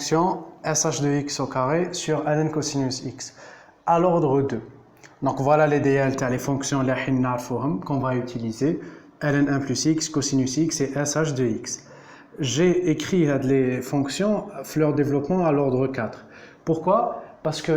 fonction sh de x au carré sur ln cosinus x à l'ordre 2. Donc voilà les DL, les fonctions qu'on va utiliser. ln 1 plus x, cosinus x et sh de x. J'ai écrit les fonctions leur développement à l'ordre 4. Pourquoi? Parce que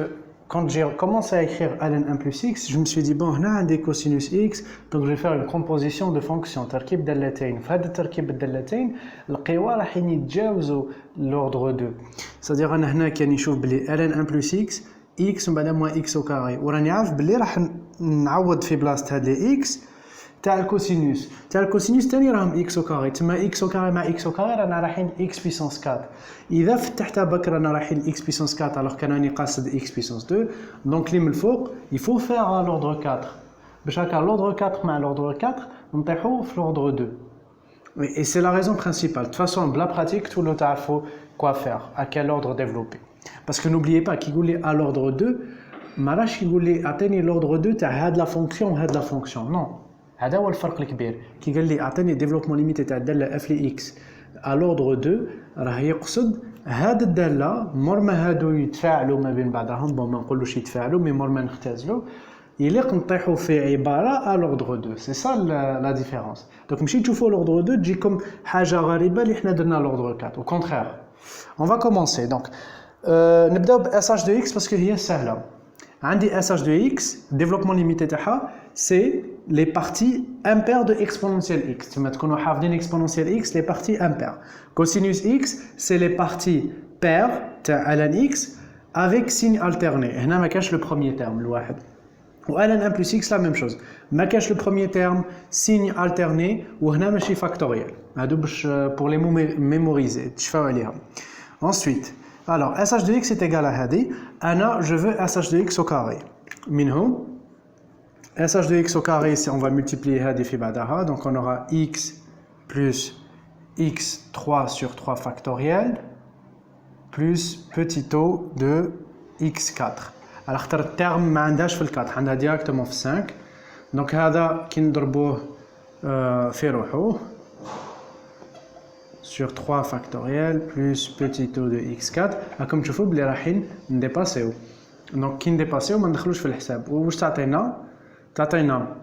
quand j'ai commencé à écrire ln 1 plus x, je me suis dit, bon, on a un des cosinus x, donc je vais faire une composition de fonctions, تركيب دالتين. في هذا التركيب الدالتين القوى راح يتجاوزوا l'ordre 2. C'est-à-dire أنا هنا كان نشوف بلي ln 1 plus x, x وبعد moins x au carré. وراني عارف بلي راح نعوض في بلاصة هاد لي x تاع الكوسينوس تاني راهم x au carré. تما x au carré مع x au carré رانا رايحين x puissance 4. إذا فتحتها بك رانا رايحين x puissance 4 alors كان راني قاصد x puissance 2. Donc اللي من الفوق il faut faire à l'ordre 4. باش هكا l'ordre 4 مع l'ordre 4 نطيحو في l'ordre 2. Et c'est la raison principale. De toute façon, la pratique, tout le temps, il faut quoi faire, à quel ordre développer. Parce que n'oubliez pas qu'il y a à l'ordre 2, ماراش يقول لي اعطيني l'ordre 2 تاع هاد لا فونكسيون وهاد لا فونكسيون. Non. هذا هو الفرق الكبير. كي قال لي اعطيني ديفلوبمون ليميتي تاع الداله اف لي اكس à l'ordre 2 راه يقصد هاد الداله مور ما هادو يتفاعلوا ما بين بعضهم. بون ما نقولوش يتفاعلوا مي مور ما نختزلوا يليق نطيحوا في عباره à l'ordre 2. C'est ça la différence. Donc ماشي تشوفوا l'ordre 2 تجيكم حاجه غريبه اللي حنا درنا l'ordre 4. Au contraire. On va commencer. Donc نبداو ب sh de x parce que هي سهله. عندي sh de x développement limité تاعها c'est les parties impaires de exponentielle x. Tu vas حافظين exponentielle x les parties impaires. Cosinus x c'est les parties paires تاع ln x avec signe alterné. هنا ما كاش le premier terme الواحد. و ln 1 plus x la même chose. ما كاش le premier terme signe alterné وهنا ماشي factoriel. هادو باش pour les mémoriser تشفاو عليها. Ensuite, alors sh de x est égal à هادي. أنا je veux sh de x au carré. منهم sh de x au carré, on va multiplier هذه في بعضها. Donc on aura x plus x3 sur 3 factoriel plus petit o de x4. على خاطر الترم ما عندهاش في ال4 عندها directement في 5. Donc هذا كي نضربوه في روحه sur 3 factoriel plus petit o de x4. راكم تشوفوا بلي رايحين نديباسيو. Donc كي نديباسيو ما ندخلوش في الحساب. واش تعطينا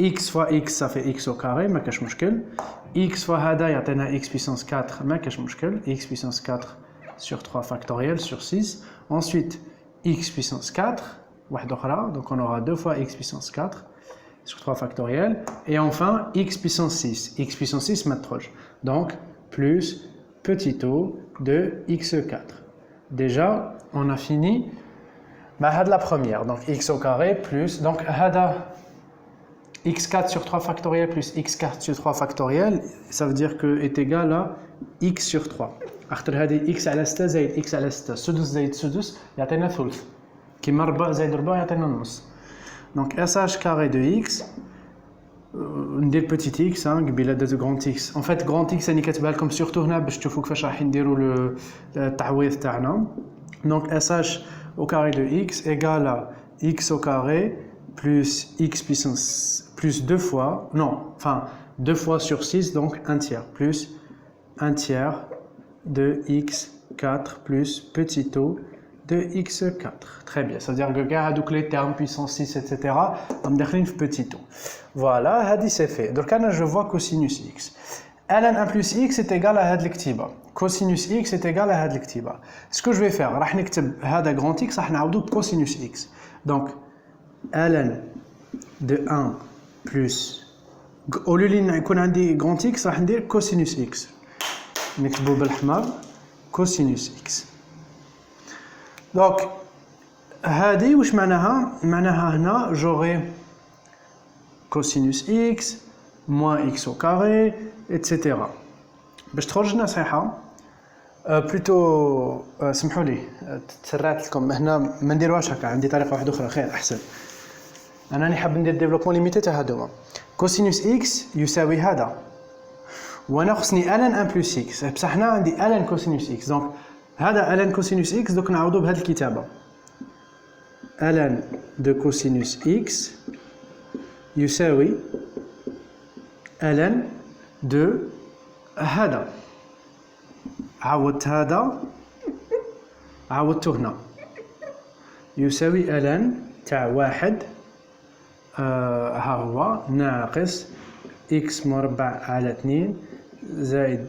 x fois x ça fait x au carré ما كاش مشكل. x fois هذا يعطينا x puissance 4 ما كاش مشكل. x puissance 4 sur 3 factoriel sur 6. Ensuite x puissance 4 واحدة أخرى. Donc on aura 2 fois x puissance 4 sur 3 factoriel. Et enfin x puissance 6. x puissance 6 ما تخرج. Donc plus petit o de x4. Déjà on a fini la première. Donc x au carré plus donc x4 sur 3 factoriel plus x4 sur 3 factoriel, ça veut dire que est égal à x sur 3. أخطر هذه x على 6 زائد x على 6 سدس زائد سدس يعطينا ثلث. كيما 4 زائد 4 يعطينا نص. Donc sh carré de x ندير petit x قبيله درت grand x. En fait grand x راني كاتبها لكم surtout هنا باش تشوفوا كيفاش راح نديروا التعويض تاعنا. Donc sh au carré de x égale à x au carré plus x puissance plus 2 fois, non, enfin 2 fois sur 6, donc 1 tiers, plus 1 tiers de x4 plus petit o de x4. Très bien, c'est-à-dire que donc les termes puissance 6, etc., on me petit o. Voilà, c'est fait. Donc là, je vois cosinus x. ln 1 plus x est égal à هاد الكتيبة. Cosinus x est égal à هاد الكتيبة. Ce que je vais faire, راح نكتب هذا grand x راح نعوضو cosinus x. Donc ln de 1 plus au lieu اللي يكون عندي grand x راح ندير cosinus x. نكتبو بالحمر cosinus x. Donc هذه واش معناها؟ معناها هنا j'aurai cosinus x moins x au carré etc. باش تخرج لنا صحيحه بلوتو سمحوا لي تسرعت لكم هنا ما نديروهاش هكا. عندي طريقه واحده اخرى خير احسن. انا راني حاب ندير ديفلوبمون ليميتي تاع هذوما. كوسينوس اكس يساوي هذا وانا خصني ln 1 بلس اكس بصح هنا عندي ln كوسينوس اكس. دونك هذا ln كوسينوس اكس دوك نعوضو بهذه الكتابه ln de cosinus x يساوي ln de هذا. عوضت هذا عوضته هنا يساوي ln تاع واحد ها هو ناقص x مربع على 2 زائد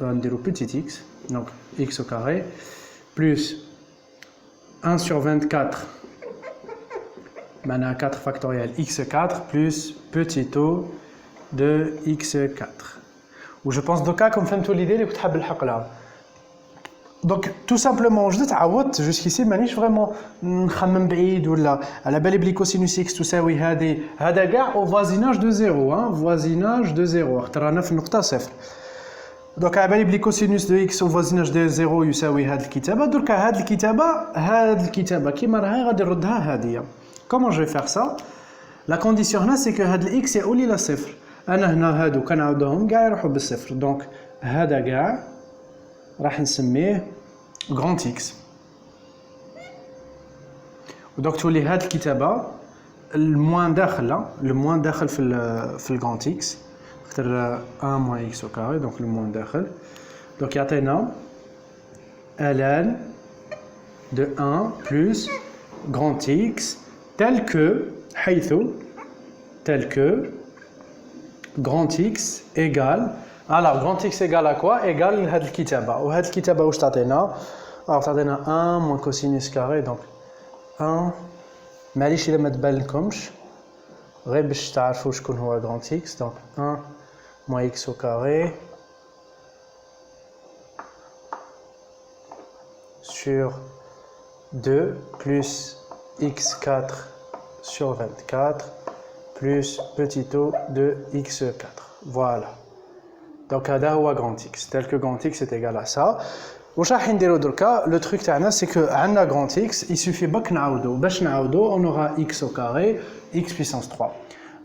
نديرو petit x donc x au carré plus 1 sur 24 معناها 4 factoriel x4 plus petit o de x4 و je pense دوكا كون فهمتوا l'idée اللي كنت حاب نلحق لها. دونك تو سامبلومون وجدت عوضت جوسكيسي مانيش فريمون نخمم بعيد ولا على بالي بلي كوسينوس اكس تساوي هذا كاع او فوازيناج دو زيرو فوازيناج دو زيرو خاطر رانا في النقطه صفر. دونك على بالي بلي كوسينوس دو اكس او فوازيناج دو زيرو يساوي هذه الكتابه. دركا هذه الكتابه كيما راهي غادي نردها هذه. كومون جو فيغ سا؟ لا كونديسيون هنا سي كو هاد الاكس يولي لا صفر. انا هنا هادو كنعاودوهم كاع يروحوا بالصفر. دونك هذا كاع راح نسميه grand X. ودونك تولي هاد الكتابة الموان داخل في الغران إكس خاطر 1 موان إكس أو كاري دونك الموان داخل. دونك يعطينا ln de 1 plus grand X tel que grand X égale. Alors, grand X égale à quoi? Égale à cette kitaba. Ou cette kitaba où je t'attends. Alors, t'attends 1 moins cosinus carré. Donc, 1. Mais je ne vais pas le mettre. غير باش تعرفوا شكون هو grand X. Donc, 1 moins X au carré. Sur 2 plus X4 sur 24. Plus petit o de X4. Voilà. Donc, هذا هو grand X. Tel que grand X est égal à ça. واش راح نديرو دركا لو تروك تاعنا سي كو عندنا grand X يسوفي برك نعاودو باش نعاودو اون اورا x au carré x puissance 3.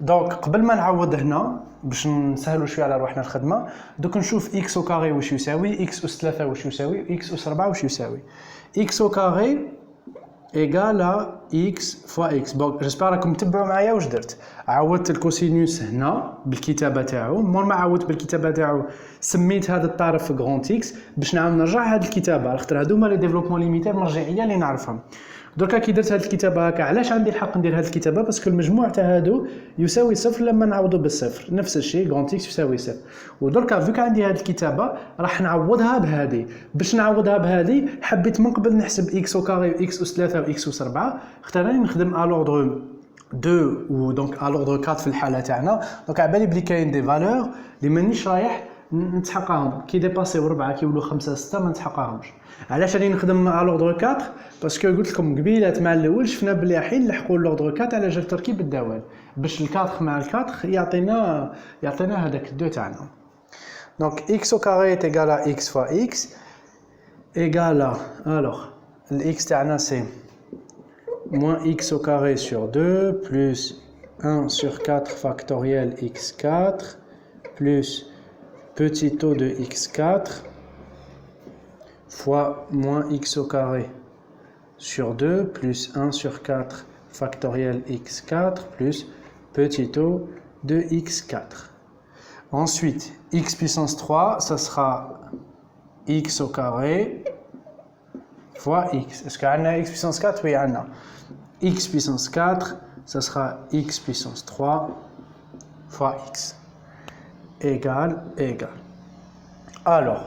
دونك قبل ما نعوض هنا باش نسهلوا شويه على روحنا الخدمه دوك نشوف x au carré واش يساوي x اس 3 واش يساوي x اس 4 واش يساوي. x au carré égal à x fois x. دونك جيسبر راكم تتبعوا معايا واش درت. عوضت الكوسينوس هنا بالكتابه تاعو. مور ما عوضت بالكتابه تاعو سميت هذا الطرف غران اكس باش نعاود نرجع هذه الكتابه على خاطر هذوما لي ديفلوبمون ليميتير مرجعيه اللي نعرفهم. دركا كي درت هذه الكتابه هكا علاش عندي الحق ندير هذه الكتابه باسكو المجموع تاع هادو يساوي صفر لما نعوضو بالصفر. نفس الشيء غران اكس يساوي صفر. ودركا فيك عندي هذه الكتابه راح نعوضها بهذه. باش نعوضها بهذه حبيت من قبل نحسب اكس او كاري واكس اس 3 واكس اس 4 خاطر راني نخدم على لوردر 2 و دونك على لوردر 4 في الحاله تاعنا. دونك على بالي بلي كاين دي فالور اللي مانيش رايح نتحققهم كي ديباسيو 4 كيولوا 5 6 ما نتحققهمش. علاش راني نخدم على لوردر 4 باسكو قلت لكم قبيلات مع الاول شفنا بلي حين نلحقوا لوردر 4 على جال تركيب الدوال باش ال4 مع ال4 يعطينا هذاك الدو تاعنا. دونك x au carré est égal à x fois x égal à alors x تاعنا c'est moins x au carré sur 2 plus 1 sur 4 factoriel x4 plus petit o de x4 fois moins x au carré sur 2 plus 1 sur 4 factoriel x4 plus petit o de x4. Ensuite, x puissance 3, ça sera x au carré fois x. Est-ce qu'il y a x puissance 4? Oui, il y en a. X puissance 4, ça sera x puissance 3 fois x. Égal. Alors,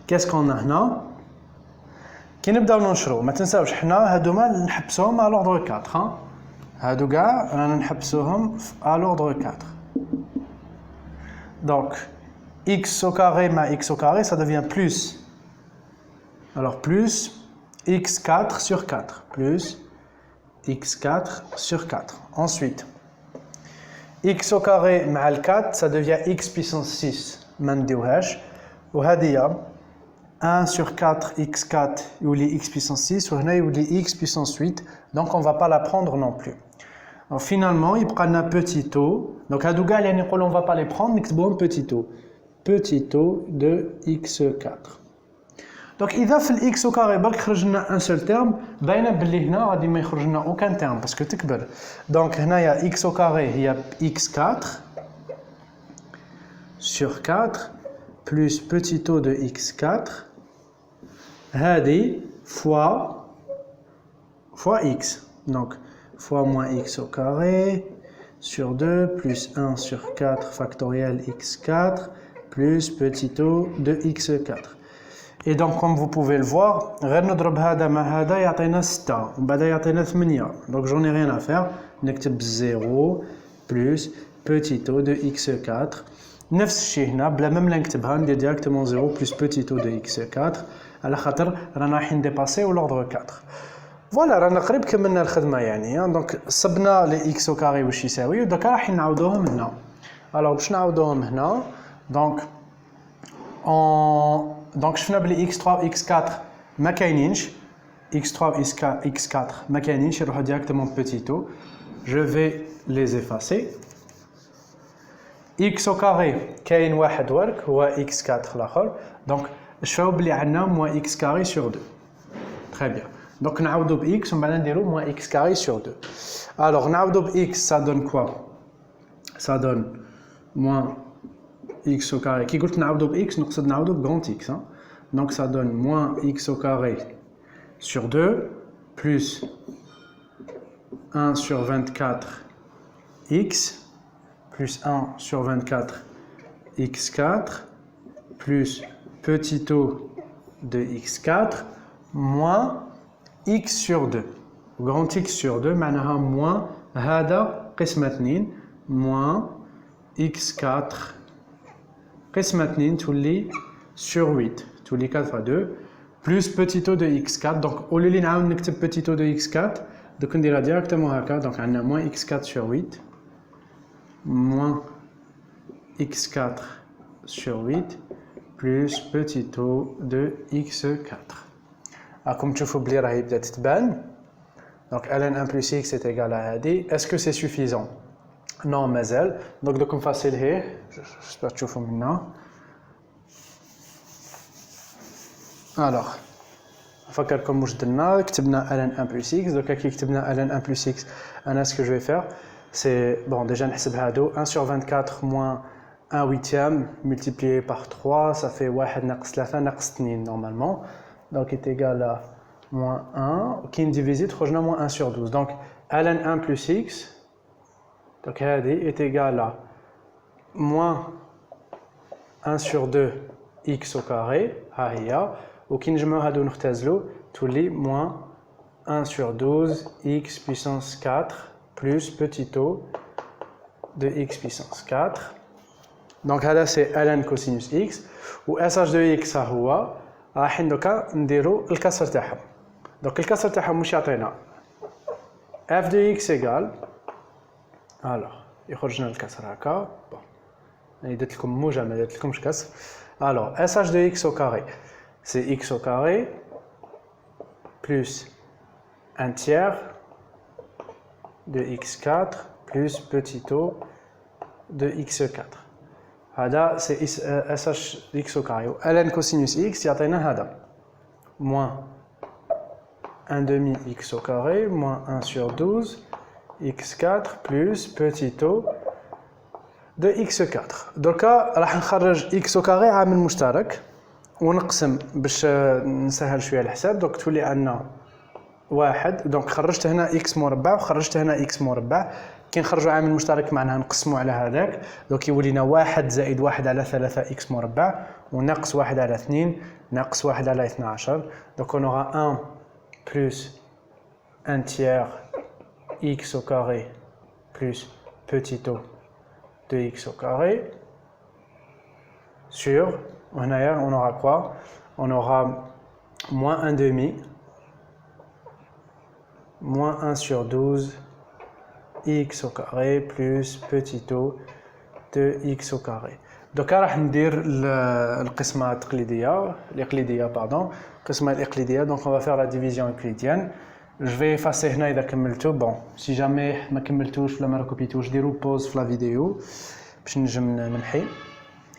qu'est-ce qu'on a là? كي نبداو ننشرو ما تنساوش حنا هادوما نحبسوهم على لوردر 4 هادو كاع رانا نحبسوهم على لوردر 4. Donc x au carré moins x au carré ça devient plus. Alors plus x4 sur 4 plus x4 sur 4. Ensuite x au carré مع ال 4 ça devient x puissance 6 ما نديوهاش وهذه 1 sur 4 x4 يولي x puissance 6 وهنا يولي x puissance 8 donc on va pas la prendre non plus. Alors finalement يبقى لنا petit o donc هادو كاع اللي نقولوا on va pas les prendre نكتبوهم petit o de x4. Donc اذا في الاكس او كاري برك خرج لنا ان سول تيرم باينه باللي هنا غادي ما يخرج لنا اوكان تيرم باسكو تكبر. دونك هنايا اكس او كاري هي x4 sur 4 plus petit o de x4 هذه fois x. Donc, fois moins x au carré sur 2 plus 1 sur 4 factoriel x4 plus petit o de x4. Et donc, comme vous pouvez le voir, غير نضرب هذا مع هذا يعطينا 6 وبعد يعطينا 8. Donc, j'en ai rien à faire. نكتب 0 plus petit o de x4. نفس الشيء هنا بلا ما نكتبها ندير ديريكتومون 0 plus petit o de x4 على خاطر رانا رايحين ديباسيو لوردر 4. فوالا رانا قريب كملنا الخدمه يعني. دونك صبنا لي اكس او كاري واش يساوي ودركا راح نعاودوهم هنا. الوغ باش نعاودوهم هنا دونك شفنا بلي اكس 3 و اكس 4 ما كاينينش. اكس 3 و اكس 4 ما كاينينش يروحوا ديريكتومون بوتيتو. جو في لي افاسي. اكس او كاري كاين واحد ورك هو اكس 4 الاخر. دونك شفاو بلي عندنا موان اكس كاري سور 2. تري بيان. Donc, on a x, on va dire moins x carré sur 2. Alors, on a x, ça donne quoi? Ça donne moins x au carré. Qui dit qu'on a x, donc ça donne grand x. Hein? Donc, ça donne moins x au carré sur 2 plus 1 sur 24 x plus 1 sur 24 x4 plus petit o de x4 moins x sur 2. Grand x sur 2 معناها moins هذا قسمة 2 moins x4 قسمة 2 تولي sur 8 تولي 4 fois 2 plus petit o de x4. Donc au lieu de نعاود نكتب petit o de x4 دوك نديرها ديريكتومون هكا. دونك عندنا moins x4 sur 8 moins x4 sur 8 plus petit o de x4. Comme tu vois, il y a une donc ln1 plus x est égal à AD. Est-ce que c'est suffisant? Non, mais elle. Donc, comme facile, j'espère que tu vois maintenant. Alors, comme je dis, nous avons ln1 plus x. Donc, si nous avons ln1 plus x, ce que je vais faire, c'est, bon, déjà, nous 1 sur 24 moins 1 huitième multiplié par 3, ça fait 1 ناقص 3 ناقص 2 normalement. Donc, est égal à moins 1, qui est divisé, trouvons moins 1 sur 12. Donc, ln1 plus x, donc, est égal à moins 1 sur 2 x au carré, ou qui nous moins 1 sur 12 x puissance 4 plus petit o de x puissance 4. Donc, là, c'est ln cosinus x, ou sh de x, ça راح دوكا نديرو الكسر تاعهم. دونك الكسر تاعهم واش يعطينا؟ f de x égale alors يخرج لنا الكسر هكا. بون انا درت لكم موجه ما درت لكمش كسر. alors sh de x au carré c'est x au carré plus 1 tiers de x4 plus petit o de x4. هذا c'est sh x au carré. ln cosinus x يعطينا هذا moins 1 demi x au carré moins 1 sur 12 x4 plus petit o de x4. دوكا راح نخرج x au carré عامل مشترك ونقسم باش نسهل شويه الحساب. دوك تولي عندنا واحد. دونك خرجت هنا x مربع وخرجت هنا x مربع. كي نخرجوا عامل مشترك معناها نقسموا على هذاك. دوك يولي لنا 1 زائد 1 على 3 x مربع وناقص 1 على 2 ناقص 1 على 12. Donc on aura 1 plus 1 tiers x au carré plus petit o de x au carré sur, on aura quoi? On aura moins 1 demi moins 1 sur 12 x au carré plus petit o de x au carré. Donc راح ندير القسمة الإقليدية pardon. القسمة الإقليدية. Donc on va faire la division euclidienne. Je vais effacer هنا إذا كملتو. Bon si jamais ما كملتوش ولا ما ركبتوش ديروا pause في la vidéo باش نجم نمحي.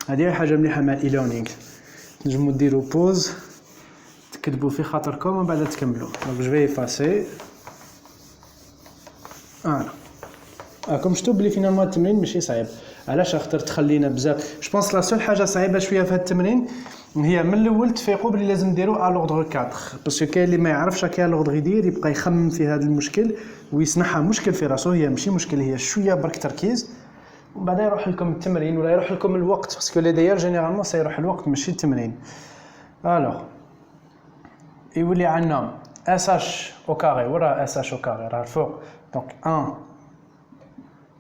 هذه حاجة مليحة مع e-learning. نجموا ديروا pause تكتبوا في خاطركم ومن بعد تكملوا. Donc je vais effacer. Voilà. كوم شفتوا بلي فينالمون التمرين ماشي صعيب علاش خاطر تخلينا بزاف جو بونس لا سول حاجه صعيبه شويه في هذا التمرين هي من الاول تفيقوا بلي لازم نديرو ا لوردر 4 باسكو كاين اللي ما يعرفش كاع لوردر يدير يبقى يخمم في هذا المشكل ويصنعها مشكل في راسو هي ماشي مشكل هي شويه برك تركيز ومن بعد يروح لكم التمرين ولا يروح لكم الوقت باسكو لي داير جينيرالمون سيروح الوقت ماشي التمرين الوغ يولي عندنا اس اش او كاري ورا اس اش او كاري راه الفوق دونك 1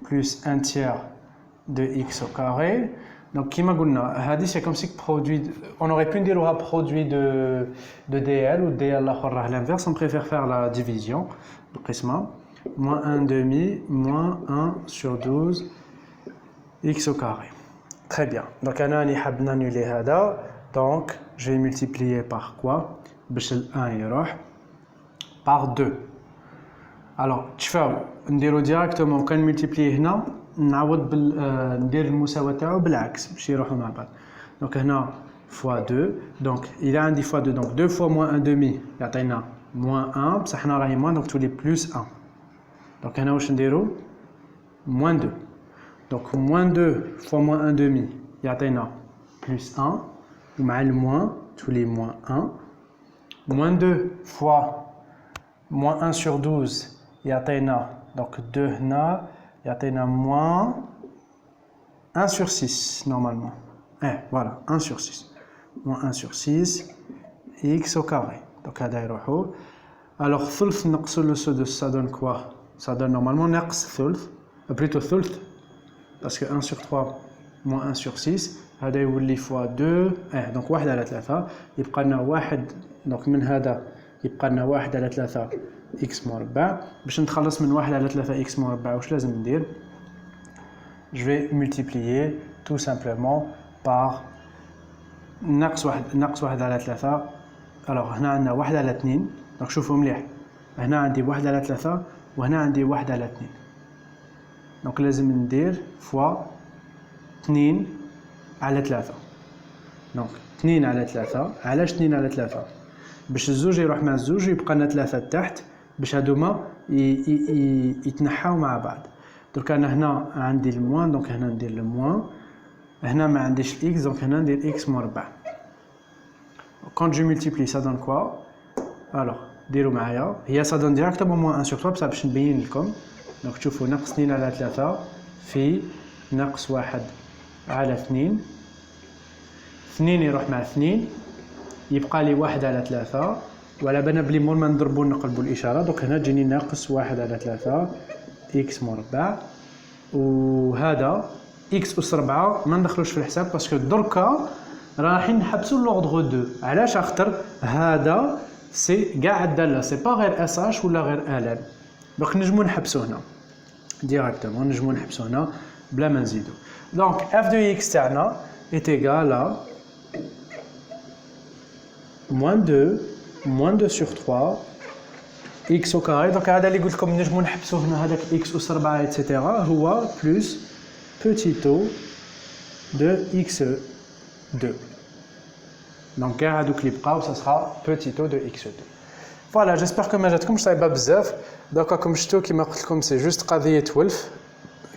plus 1 tiers de x au carré. Donc, comme on a dit, c'est comme si produit, on aurait pu dire produit de dl ou dl à l'inverse. On préfère faire la division. Moins 1 demi, moins 1 sur 12 x au carré. Très bien. Donc, on a annuler hada. Donc, je vais multiplier par quoi? Le 1 par 2. Alors, tu fais, نديرو directement quand multiplier هنا نعوض ندير المساواة تاعو بالعكس باش يروحوا مع بعض. Donc هنا fois 2 donc il a عندي fois 2 donc 2 fois moins 1 demi يعطينا moins 1 بصح حنا راهي moins donc تولي plus 1. Donc هنا واش نديرو moins 2 donc moins 2 fois moins 1 demi يعطينا plus 1 ومع الموان تولي moins 1 moins 2 fois moins 1 sur 12 يعطينا donc 2 هنا يعطينا moins 1 sur 6 normalement. Voilà 1 sur 6 moins 1 sur 6 x au carré. Donc هذا يروحوا. Alors ثلث نقص le سدس ça donne quoi? Ça donne normalement نقص ثلث plutôt ثلث parce que 1 sur 3 moins 1 sur 6 هذا يولي fois 2 donc 1 على 3 يبقى لنا 1 donc من هذا يبقى لنا 1 على 3 x مربع باش نتخلص من 1 على 3 x مربع واش لازم ندير je vais multiplier tout simplement par ناقص 1 على 3 alors هنا عندنا 1 على 2 دونك شوفوا مليح هنا عندي 1 على 3 وهنا عندي 1 على 2 دونك لازم ندير فوا 2 على 3 دونك 2 على 3 علاش 2 على 3 باش الزوج يروح مع الزوج ويبقى لنا 3 تحت باش هادوما يتنحاو مع بعض. درك انا هنا عندي الموان دونك هنا ندير الموان هنا ما عنديش الاكس دونك هنا ندير اكس مربع. quand je multiplie ça donne quoi alors ديروا معايا هي ça donne directement moins 1 sur 3 بصح باش نبين لكم دونك تشوفوا ناقص 2 على 3 في ناقص 1 على 2 2 يروح مع 2 يبقى لي 1 على 3 وعلى بالنا بلي مور ما نضربوا نقلبوا الاشاره دونك هنا تجيني ناقص 1 على 3 اكس مربع وهذا اكس اس 4 ما ندخلوش في الحساب باسكو دركا رايحين نحبسوا لوردر 2 علاش خاطر هذا سي كاع الداله سي با غير اس اش ولا غير الان دونك نجمو نحبسوا هنا ديريكتومون نجمو نحبسوا هنا بلا ما نزيدو دونك اف دو اكس تاعنا est égal à moins 2 sur 3 x au carré donc هذا اللي قلت لكم نجمو نحبسوا هنا هذاك x اس 4 etc هو plus petit o de x2 donc كاع هذوك اللي بقاو ça sera petit o de x2 فوالا جيسبر كو ما جاتكمش صعيبه بزاف دوكا كوم شفتوا كيما قلت لكم سي جوست قضيه ولف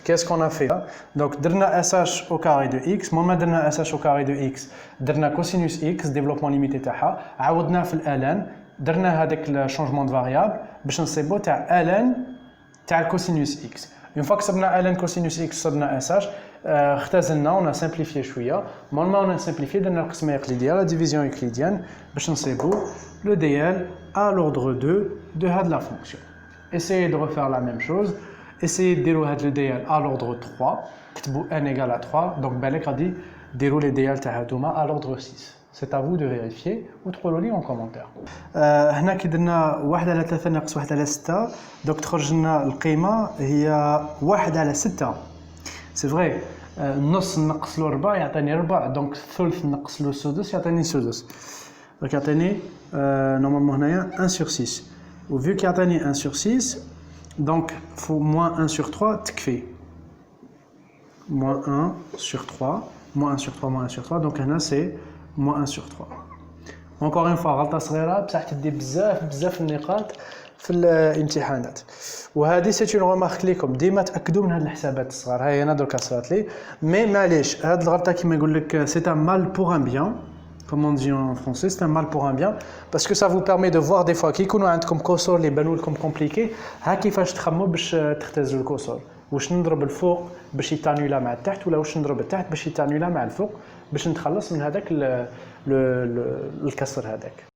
Qu'est-ce qu'on a fait? Donc, درنا SH au carré de x. Moi, درنا SH au carré de x. درنا cosinus x, développement limité تاعها. عوضنا في الالان. درنا هذاك le changement de variable باش نصيبو تاع ln تاع cosinus x. Une fois que صبنا ln cosinus x صبنا SH, اختزلنا on a simplifié شويه. Normalement on a simplifié درنا القسمه euclidienne, la division euclidienne باش نصيبو le dl à l'ordre 2 de هاد la fonction. Essayez de refaire la même chose. Essayez de dire le dl à l'ordre 3 كتبوا n égale à 3 donc بالك غادي ديروا les dl تاع هادوما à l'ordre 6 c'est à vous de vérifier وتقولوا لي en commentaire. هنا كي درنا 1 على 3 ناقص 1 على 6 donc تخرج لنا القيمه هي 1 على 6 c'est vrai نص نقص له 4 يعطيني 4 دونك ثلث نقص له سدس يعطيني سدس دونك يعطيني نورمالمون هنايا 1 sur 6 و vu كيعطيني 1 sur 6 donc faut moins 1 sur 3 تكفي moins 1 sur 3 moins 1 sur 3 moins 1 sur 3 donc هنا c'est moins 1 sur 3 encore une fois غلطه صغيره بصح تدي بزاف النقاط في الامتحانات. وهذه سي اون ريمارك ليكم ديما تاكدوا من هاد الحسابات الصغار. هاي انا درك صرات لي مي معليش هاد الغلطه كيما يقول لك سي ان مال بور ان بيان comme on dit en français, c'est un mal pour un bien parce que ça vous permet de voir des fois كي يكونوا عندكم كسور اللي يبانوا لكم كومبليكي ها كيفاش تخمموا باش تختزلوا الكسور. واش نضرب الفوق باش يتانيولا مع التحت ولا واش نضرب التحت باش يتانيولا مع الفوق باش نتخلص من هذاك الكسر هذاك.